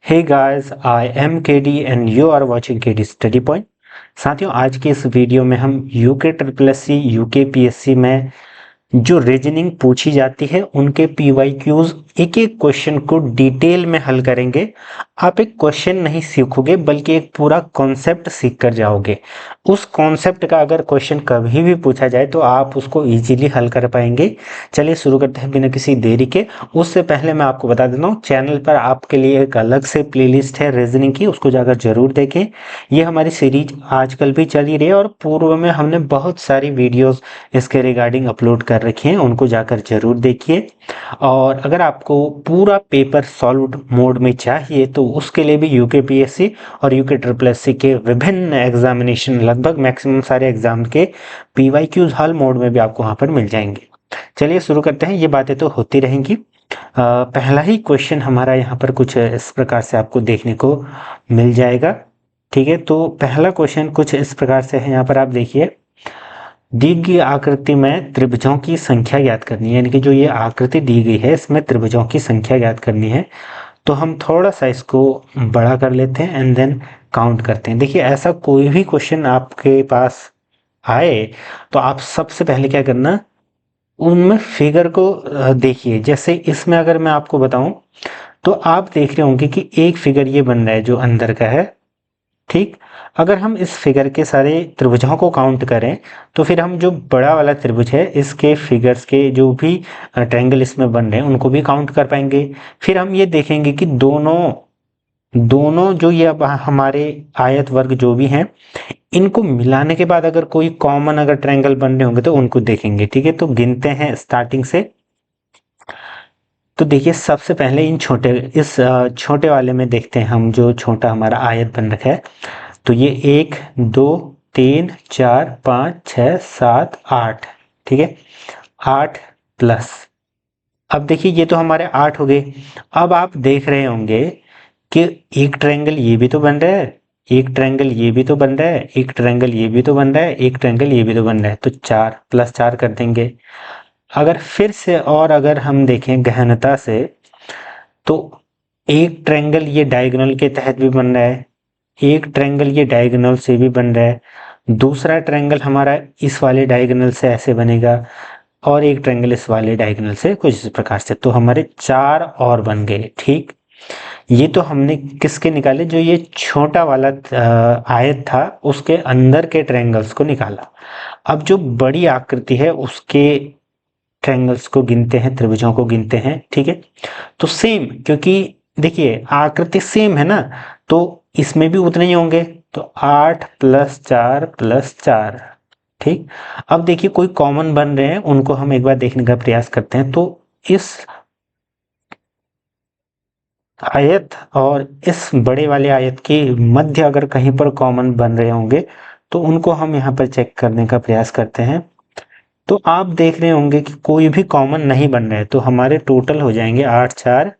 Hey guys, I am KD and you are watching KD study point. साथियों, आज के इस वीडियो में हम UK triple S C UK PSC में जो रीजनिंग पूछी जाती है उनके पीवाईक्यूज एक एक क्वेश्चन को डिटेल में हल करेंगे। आप एक क्वेश्चन नहीं सीखोगे बल्कि एक पूरा कॉन्सेप्ट सीख कर जाओगे। उस कॉन्सेप्ट का अगर क्वेश्चन कभी भी पूछा जाए तो आप उसको इजीली हल कर पाएंगे। चलिए शुरू करते हैं बिना किसी देरी के। उससे पहले मैं आपको बता देता हूँ, चैनल पर आपके लिए एक अलग से प्लेलिस्ट है रीजनिंग की, उसको जाकर जरूर देखें। ये हमारी सीरीज आजकल भी चल ही रही है और पूर्व में हमने बहुत सारी वीडियोस इसके रिगार्डिंग अपलोड कर रखे हैं, उनको जाकर जरूर देखिए। और अगर आपको पूरा पेपर सॉल्व मोड में चाहिए तो उसके लिए भी यूके पीएससी और यूके ट्रिपल एससी के विभिन्न एग्जामिनेशन, लगभग मैक्सिमम सारे एग्जाम के पीवाईक्यूज हल मोड में भी आपको वहां पर मिल जाएंगे। चलिए शुरू करते हैं, ये बातें तो होती रहेंगी। पहला ही क्वेश्चन हमारा यहाँ पर कुछ इस प्रकार से आपको देखने को मिल जाएगा। ठीक है, तो पहला क्वेश्चन कुछ इस प्रकार से है। यहाँ पर आप देखिए, दी गई आकृति में त्रिभुजों की संख्या ज्ञात करनी है, यानी कि जो ये आकृति दी गई है इसमें त्रिभुजों की संख्या ज्ञात करनी है। तो हम थोड़ा सा इसको बड़ा कर लेते हैं एंड देन काउंट करते हैं। देखिए, ऐसा कोई भी क्वेश्चन आपके पास आए तो आप सबसे पहले क्या करना, उनमें फिगर को देखिए। जैसे इसमें अगर मैं आपको बताऊं तो आप देख रहे होंगे कि एक फिगर ये बन रहा है जो अंदर का है। ठीक, अगर हम इस फिगर के सारे त्रिभुजों को काउंट करें तो फिर हम जो बड़ा वाला त्रिभुज है इसके फिगर्स के जो भी ट्रायंगल इसमें बन रहे हैं उनको भी काउंट कर पाएंगे। फिर हम ये देखेंगे कि दोनों दोनों जो ये अब हमारे आयत वर्ग जो भी हैं इनको मिलाने के बाद अगर कोई कॉमन अगर ट्रायंगल बन रहे होंगे तो उनको देखेंगे। ठीक है, तो गिनते हैं स्टार्टिंग से। तो देखिए, सबसे पहले इस छोटे वाले में देखते हैं हम, जो छोटा हमारा आयत बन रखा है। तो ये 1 2 3 4 5 6 7 8। ठीक है, 8 प्लस। अब देखिए, ये तो हमारे 8 हो गए। अब आप देख रहे होंगे कि एक ट्रायंगल ये भी तो बन रहा है, एक ट्रायंगल ये भी तो बन रहा है, एक ट्रायंगल ये भी तो बन रहा है, एक ट्रायंगल ये भी तो बन रहा है। तो 4 प्लस 4 कर देंगे। अगर फिर से और अगर हम देखें गहनता से तो एक ट्रायंगल ये डायगोनल के तहत भी बन रहा है, एक ट्रायंगल ये डायगोनल से भी बन रहा है, दूसरा ट्रायंगल हमारा इस वाले डायगोनल से ऐसे बनेगा और एक ट्रायंगल इस वाले डायगोनल से कुछ इस प्रकार से। तो हमारे 4 और बन गए। ठीक, ये तो हमने किसके निकाले, जो ये छोटा वाला आयत था उसके अंदर के ट्रायंगल्स को निकाला। अब जो बड़ी आकृति है उसके ट्रायंगल्स को गिनते हैं, त्रिभुजों को गिनते हैं। ठीक है, तो सेम, क्योंकि देखिए आकृति सेम है ना, तो इसमें भी उतने ही होंगे। तो 8 प्लस 4 प्लस 4। ठीक, अब देखिए कोई कॉमन बन रहे हैं, उनको हम एक बार देखने का प्रयास करते हैं। तो इस आयत और इस बड़े वाले आयत के मध्य अगर कहीं पर कॉमन बन रहे होंगे तो उनको हम यहाँ पर चेक करने का प्रयास करते हैं। तो आप देख रहे होंगे कि कोई भी कॉमन नहीं बन रहा है, तो हमारे टोटल हो जाएंगे 8 4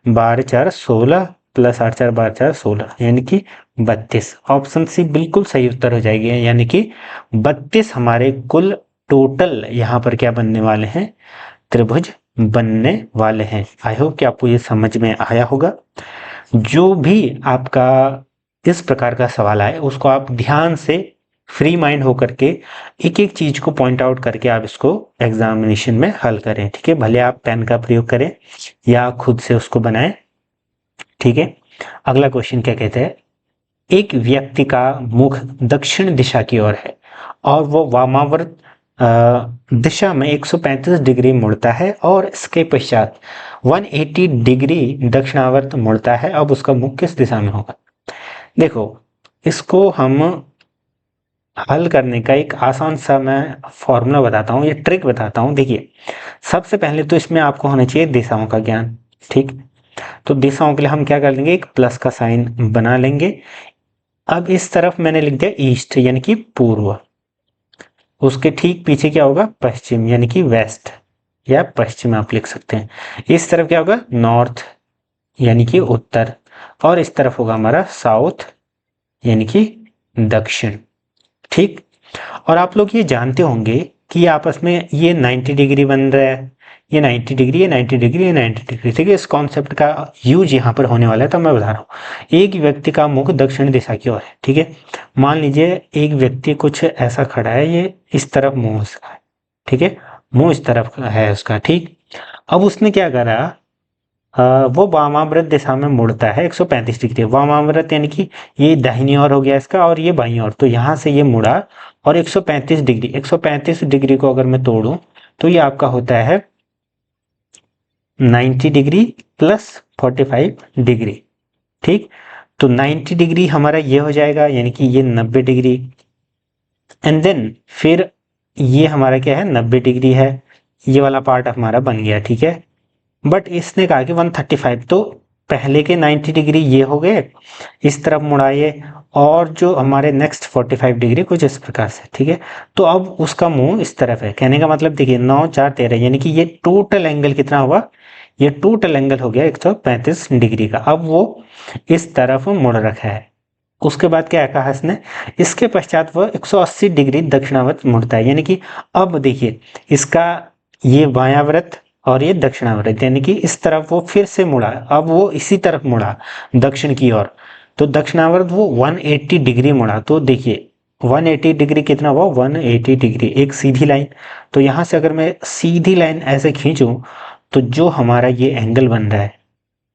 12 4 16 प्लस 8 4 12 4 16, यानी कि 32। ऑप्शन सी बिल्कुल सही उत्तर हो जाएगी, यानी कि 32 हमारे कुल टोटल यहाँ पर क्या बनने वाले हैं, त्रिभुज बनने वाले हैं। आई होप कि आपको ये समझ में आया होगा। जो भी आपका इस प्रकार का सवाल आए उसको आप ध्यान से फ्री माइंड होकर के एक एक चीज को पॉइंट आउट करके आप इसको एग्जामिनेशन में हल करें। ठीक है, भले आप पेन का प्रयोग करें या खुद से उसको बनाएं। ठीक है, अगला क्वेश्चन क्या कहते हैं, एक व्यक्ति का मुख दक्षिण दिशा की ओर है और वो वामावर्त दिशा में 135 डिग्री मुड़ता है और इसके पश्चात 180 डिग्री दक्षिणावर्त मुड़ता है। अब उसका मुख किस दिशा में होगा। देखो, इसको हम हल करने का एक आसान सा मैं फॉर्मूला बताता हूँ, ये ट्रिक बताता हूँ। देखिए, सबसे पहले तो इसमें आपको होना चाहिए दिशाओं का ज्ञान। ठीक, तो दिशाओं के लिए हम क्या कर लेंगे, एक प्लस का साइन बना लेंगे। अब इस तरफ मैंने लिख दिया ईस्ट, यानी कि पूर्व। उसके ठीक पीछे क्या होगा, पश्चिम, यानी कि वेस्ट या पश्चिम आप लिख सकते हैं। इस तरफ क्या होगा, नॉर्थ, यानी कि उत्तर। और इस तरफ होगा हमारा साउथ, यानी कि दक्षिण। ठीक, और आप लोग ये जानते होंगे कि आपस में ये 90 डिग्री बन रहा है, ये 90 डिग्री, ये 90 डिग्री, ये 90 डिग्री। ठीक है, इस कॉन्सेप्ट का यूज यहाँ पर होने वाला है, तो मैं बता रहा हूँ। एक व्यक्ति का मुख दक्षिण दिशा की ओर है। ठीक है, मान लीजिए एक व्यक्ति कुछ ऐसा खड़ा है, ये इस तरफ मुंह उसका है। ठीक है, मुंह इस तरफ है उसका। ठीक, अब उसने क्या करा, वो वामाव्रत दिशा में मुड़ता है 135 डिग्री। वामाव्रत यानी कि ये दाहिनी ओर हो गया इसका, और ये बाईं ओर, तो यहाँ से ये मुड़ा और 135 डिग्री, 135 डिग्री को अगर मैं तोड़ूं तो ये आपका होता है 90 डिग्री प्लस 45 डिग्री। ठीक, तो 90 डिग्री हमारा ये हो जाएगा, यानी कि ये 90 डिग्री, एंड देन फिर ये हमारा क्या है, 90 डिग्री है, ये वाला पार्ट हमारा बन गया। ठीक है, बट इसने कहा कि 135, तो पहले के 90 डिग्री ये हो गए, इस तरफ मुड़ाइए, और जो हमारे नेक्स्ट 45 डिग्री कुछ इस प्रकार से। ठीक है, तो अब उसका मुंह इस तरफ है, कहने का मतलब देखिए 9 4 13, यानी कि ये टोटल एंगल कितना हुआ, ये टोटल एंगल हो गया 135 डिग्री का। अब वो इस तरफ मुड़ रखा है। उसके बाद क्या कहा इसने, इसके पश्चात वह 180 डिग्री दक्षिणावर्त मुड़ता है, यानी कि अब देखिए इसका ये बायाव्रत और ये दक्षिणावर्त, यानी कि इस तरफ वो फिर से मुड़ा, अब वो इसी तरफ मुड़ा दक्षिण की ओर, तो दक्षिणावर्त वो 180 डिग्री मुड़ा। तो देखिए 180 डिग्री कितना हुआ, 180 डिग्री एक सीधी लाइन। तो यहाँ से अगर मैं सीधी लाइन ऐसे खींचूं तो जो हमारा ये एंगल बन रहा है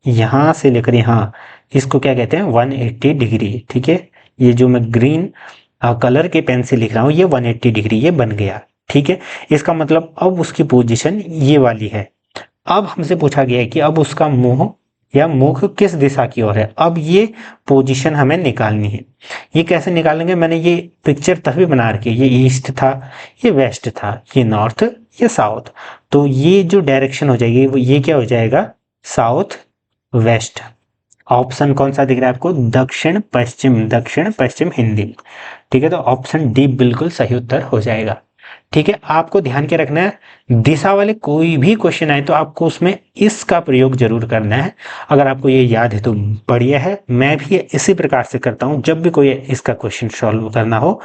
यहाँ से लेकर यहाँ, इसको क्या कहते हैं, 180 डिग्री। ठीक है, ये जो मैं ग्रीन कलर के पेन से लिख रहा हूँ, ये 180 डिग्री ये बन गया। ठीक है, इसका मतलब अब उसकी पोजीशन ये वाली है। अब हमसे पूछा गया है कि अब उसका मुंह या मुख किस दिशा की ओर है। अब ये पोजीशन हमें निकालनी है। ये कैसे निकालेंगे, मैंने ये पिक्चर तभी बना रखी है, ये ईस्ट था, ये वेस्ट था, ये नॉर्थ, ये साउथ, तो ये जो डायरेक्शन हो जाएगी वो ये क्या हो जाएगा, साउथ वेस्ट। ऑप्शन कौन सा दिख रहा है आपको, दक्षिण पश्चिम, दक्षिण पश्चिम हिंदी। ठीक है, तो ऑप्शन डी बिल्कुल सही उत्तर हो जाएगा। ठीक है, आपको ध्यान के रखना है, दिशा वाले कोई भी क्वेश्चन आए तो आपको उसमें इसका प्रयोग जरूर करना है। अगर आपको ये याद है तो बढ़िया है, मैं भी इसी प्रकार से करता हूँ। जब भी कोई इसका क्वेश्चन सॉल्व करना हो,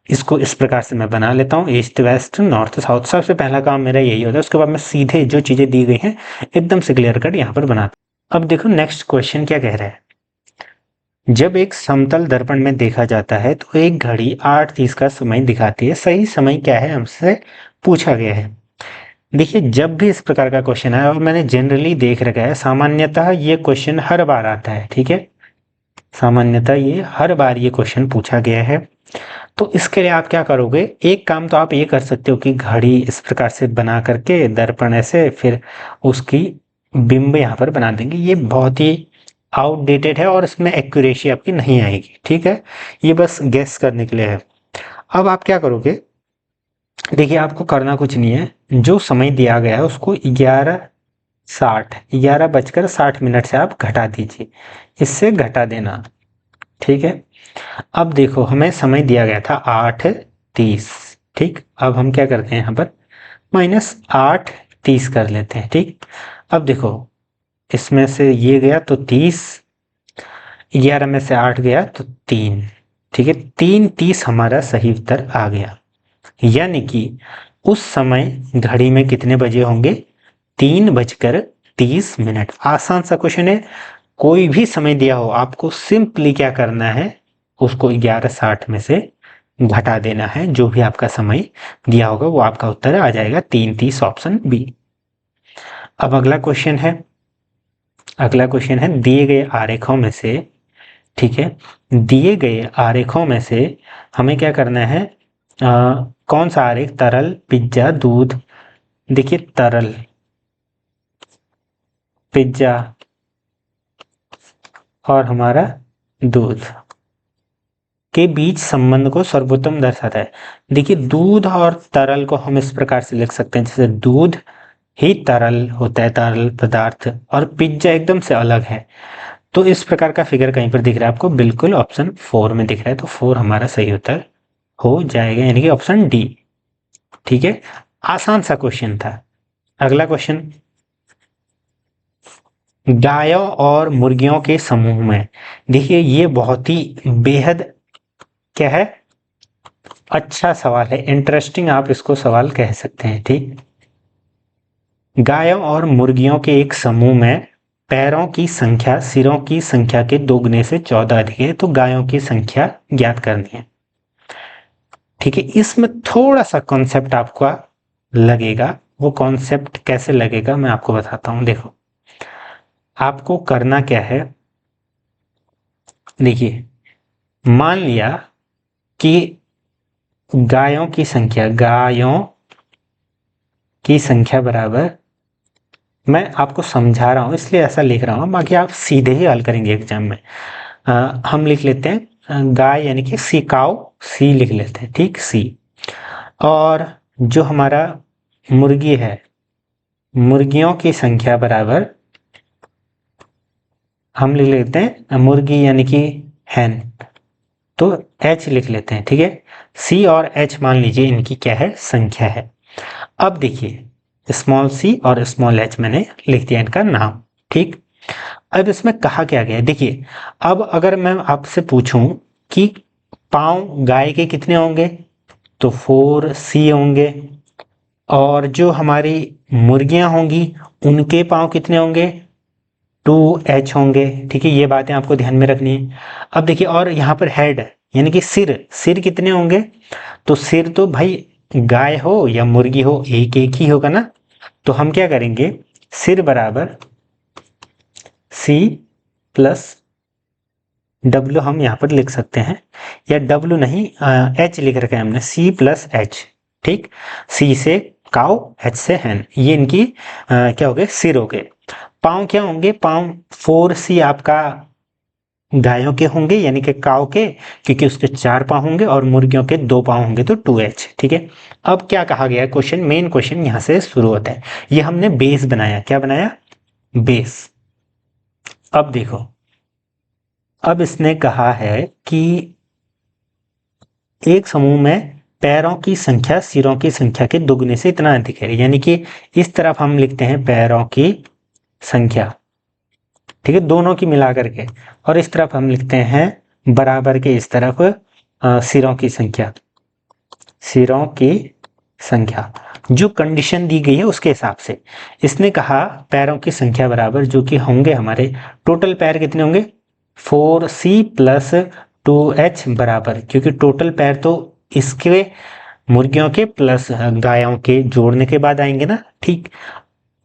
इसको इस प्रकार से मैं बना लेता हूँ, ईस्ट वेस्ट नॉर्थ साउथ। सबसे पहला काम मेरा यही होता है, उसके बाद मैं सीधे जो चीजें दी गई हैं एकदम से क्लियर कट यहाँ पर बनाता हूँ। अब देखो नेक्स्ट क्वेश्चन क्या कह रहा है, जब एक समतल दर्पण में देखा जाता है तो एक घड़ी 8:30 का समय दिखाती है, सही समय क्या है हमसे पूछा गया है। देखिए जब भी इस प्रकार का क्वेश्चन आया, और मैंने जनरली देख रखा है, सामान्यतः ये क्वेश्चन हर बार आता है। ठीक है, सामान्यतः ये हर बार ये क्वेश्चन पूछा गया है। तो इसके लिए आप क्या करोगे, एक काम तो आप ये कर सकते हो कि घड़ी इस प्रकार से बना करके दर्पण ऐसे, फिर उसकी बिंब यहाँ पर बना देंगे। ये बहुत ही आउटडेटेड है और इसमें एक्यूरेसी आपकी नहीं आएगी। ठीक है, ये बस गेस करने के लिए है। अब आप क्या करोगे, देखिए आपको करना कुछ नहीं है, जो समय दिया गया है उसको 11:60 से आप घटा दीजिए, इससे घटा देना। ठीक है, अब देखो हमें समय दिया गया था 8:30। ठीक, अब हम क्या करते हैं, यहाँ पर -8:30 कर लेते हैं। ठीक, अब देखो इसमें से ये गया तो 30, 11 में से 8 गया तो 3। ठीक है, 3:30 हमारा सही उत्तर आ गया, यानी कि उस समय घड़ी में कितने बजे होंगे, 3:30। आसान सा क्वेश्चन है, कोई भी समय दिया हो आपको सिंपली क्या करना है, उसको 11:60 में से घटा देना है, जो भी आपका समय दिया होगा वो आपका उत्तर आ जाएगा 3:30, ऑप्शन बी। अब अगला क्वेश्चन है, दिए गए आरेखों में से, ठीक है, दिए गए आरेखों में से हमें क्या करना है, कौन सा आरेख तरल, पिज्जा, दूध। देखिए तरल, पिज्जा और हमारा दूध के बीच संबंध को सर्वोत्तम दर्शाता है। देखिए दूध और तरल को हम इस प्रकार से लिख सकते हैं, जैसे दूध ही तरल होता है, तरल पदार्थ, और पिज्जा एकदम से अलग है। तो इस प्रकार का फिगर कहीं पर दिख रहा है आपको, बिल्कुल ऑप्शन 4 में दिख रहा है, तो 4 हमारा सही उत्तर हो जाएगा, यानी कि ऑप्शन डी। ठीक है, आसान सा क्वेश्चन था। अगला क्वेश्चन, गायों और मुर्गियों के समूह में, देखिए ये बहुत ही बेहद क्या है, अच्छा सवाल है, इंटरेस्टिंग आप इसको सवाल कह सकते हैं। ठीक, गायों और मुर्गियों के एक समूह में पैरों की संख्या सिरों की संख्या के दोगुने से 14 अधिक है, तो गायों की संख्या ज्ञात करनी है। ठीक है, इसमें थोड़ा सा कॉन्सेप्ट आपको लगेगा, वो कॉन्सेप्ट कैसे लगेगा मैं आपको बताता हूं। देखो, आपको करना क्या है, देखिए, मान लिया कि गायों की संख्या बराबर, मैं आपको समझा रहा हूं इसलिए ऐसा लिख रहा हूं, बाकी आप सीधे ही हल करेंगे एग्जाम में। हम लिख लेते हैं गाय यानी कि सी, काउ, सी लिख लेते हैं, ठीक, सी। और जो हमारा मुर्गी है, मुर्गियों की संख्या बराबर हम लिख लेते हैं मुर्गी यानी कि हैन, तो एच लिख लेते हैं, ठीक है। सी और एच मान लीजिए इनकी क्या है, संख्या है। अब देखिए स्मॉल सी और स्मॉल एच मैंने लिख दिया इनका नाम, ठीक। अब इसमें कहा क्या गया है, देखिए, अब अगर मैं आपसे पूछूं कि पांव गाय के कितने होंगे, तो 4C होंगे, और जो हमारी मुर्गियां होंगी उनके पांव कितने होंगे, 2H होंगे, ठीक है। ये बातें आपको ध्यान में रखनी है। अब देखिए, और यहाँ पर हेड यानी कि सिर, सिर कितने होंगे, तो सिर तो भाई गाय हो या मुर्गी हो एक एक ही होगा ना, तो हम क्या करेंगे, सिर बराबर C प्लस W हम यहाँ पर लिख सकते हैं, या W नहीं, H लिख रखा है हमने, C प्लस H, ठीक। C से काउ, H से हैन, ये इनकी क्या हो गए, सिर हो गए। पाँव क्या होंगे, पाँव 4C आपका गायों के होंगे यानी कि काउ के, क्योंकि उसके 4 पाँव होंगे, और मुर्गियों के 2 पाँव होंगे, तो 2H, ठीक है। अब क्या कहा गया क्वेश्चन, मेन क्वेश्चन यहाँ से शुरू होता है। ये हमने बेस बनाया, क्या बनाया, बेस। अब देखो, अब इसने कहा है कि एक समूह में पैरों की संख्या सिरों की संख्या के दुगने से इतना अधिक है, यानी कि इस तरफ हम लिखते हैं पैरों की संख्या, ठीक है, दोनों की मिला करके, और इस तरफ हम लिखते हैं बराबर के इस तरफ सिरों की संख्या, सिरों की संख्या जो कंडीशन दी गई है उसके हिसाब से। इसने कहा पैरों की संख्या बराबर, जो कि होंगे हमारे टोटल पैर कितने होंगे, 4C प्लस 2H बराबर, क्योंकि टोटल पैर तो इसके मुर्गियों के प्लस गायों के जोड़ने के बाद आएंगे ना, ठीक।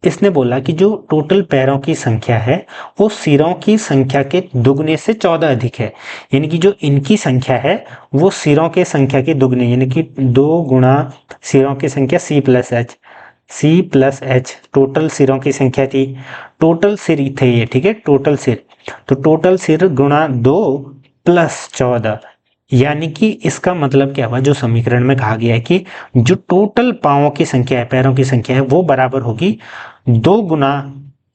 इसने बोला कि जो टोटल पैरों की संख्या है वो सिरों की संख्या के दुगने से 14 अधिक है, यानी कि जो इनकी संख्या है वो सिरों के संख्या के दुगने, यानी कि 2 गुणा सिरों की संख्या C plus H, C plus H total सिरों की संख्या थी, टोटल सिर थे ये, ठीक है, टोटल सिर, तो टोटल सिर गुणा 2 प्लस 14, यानी कि इसका मतलब क्या हुआ, जो समीकरण में कहा गया है कि जो टोटल पांवों की संख्या है, पैरों की संख्या है, वो बराबर होगी 2 गुना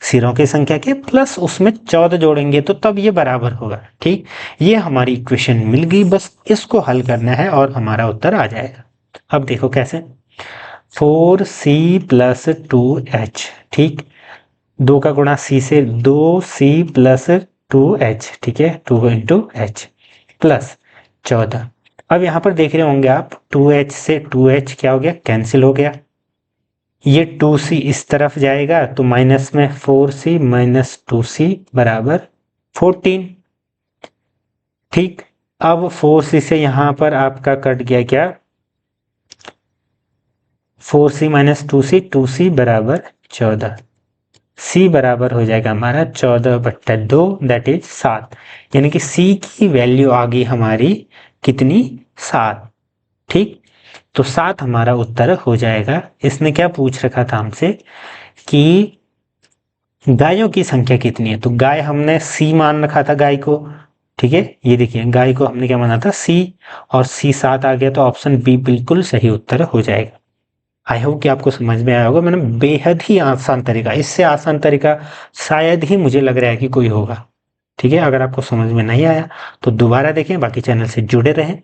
सिरों की संख्या के प्लस उसमें 14 जोड़ेंगे, तो तब ये बराबर होगा, ठीक। ये हमारी इक्वेशन मिल गई, बस इसको हल करना है और हमारा उत्तर आ जाएगा। अब देखो कैसे, 4C प्लस 2H, ठीक, 2 का गुणा C से 2C प्लस 2H, ठीक है, 2 इंटू H प्लस 14। अब यहाँ पर देख रहे होंगे आप 2H से 2H क्या हो गया, कैंसिल हो गया, ये 2C इस तरफ जाएगा, तो माइनस में 4C माइनस 2C बराबर 14, ठीक। अब 4C से यहाँ पर आपका कट गया क्या, 4C माइनस 2C, 2C बराबर 14, C बराबर हो जाएगा हमारा 14/2, दैट इज 7, यानी कि C की वैल्यू आ गई हमारी कितनी, 7, ठीक। तो 7 हमारा उत्तर हो जाएगा। इसने क्या पूछ रखा था हमसे कि गायों की संख्या कितनी है, तो गाय हमने C मान रखा था गाय को, ठीक है, ये देखिए गाय को हमने क्या माना था, C, और C 7 आ गया, तो ऑप्शन बी बिल्कुल सही उत्तर हो जाएगा। आई होप कि आपको समझ में आया होगा, मैंने बेहद ही आसान तरीका, इससे आसान तरीका शायद ही मुझे लग रहा है कि कोई होगा, ठीक है। अगर आपको समझ में नहीं आया तो दोबारा देखें, बाकी चैनल से जुड़े रहें।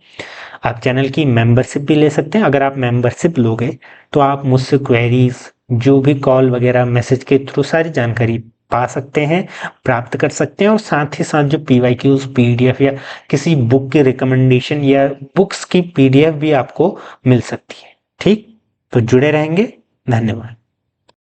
आप चैनल की मेंबरशिप भी ले सकते हैं, अगर आप मेंबरशिप लोगे तो आप मुझसे क्वेरीज, जो भी कॉल वगैरह मैसेज के थ्रू सारी जानकारी पा सकते हैं, प्राप्त कर सकते हैं, और साथ ही साथ जो PYQs PDF या किसी बुक के रिकमेंडेशन या बुक्स की PDF भी आपको मिल सकती है, ठीक। तो जुड़े रहेंगे, धन्यवाद।